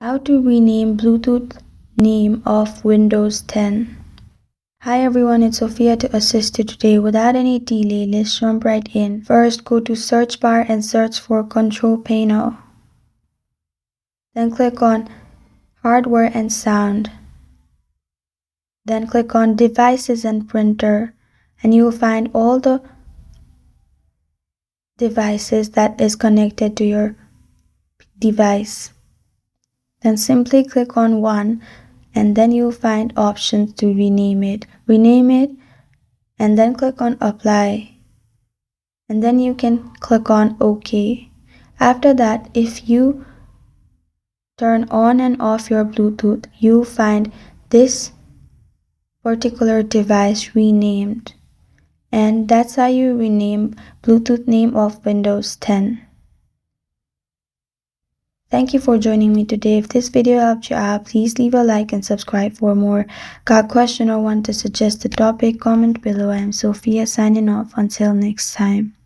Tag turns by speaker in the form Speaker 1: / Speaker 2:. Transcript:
Speaker 1: How to rename Bluetooth name of Windows 10. Hi everyone, it's Sophia to assist you today. Without any delay, let's jump right in. First, go to search bar and search for Control Panel. Then click on Hardware and Sound. Then click on Devices and Printer, and you will find all the devices that is connected to your device. Then simply click on one, and then you'll find options to rename it. Rename it and then click on Apply. And then you can click on OK. After that, if you turn on and off your Bluetooth, you'll find this particular device renamed. And that's how you rename Bluetooth name of Windows 10. Thank you for joining me today. If this video helped you out, please leave a like and subscribe for more. Got a question or want to suggest a topic? Comment below. I am Sophia signing off. Until next time.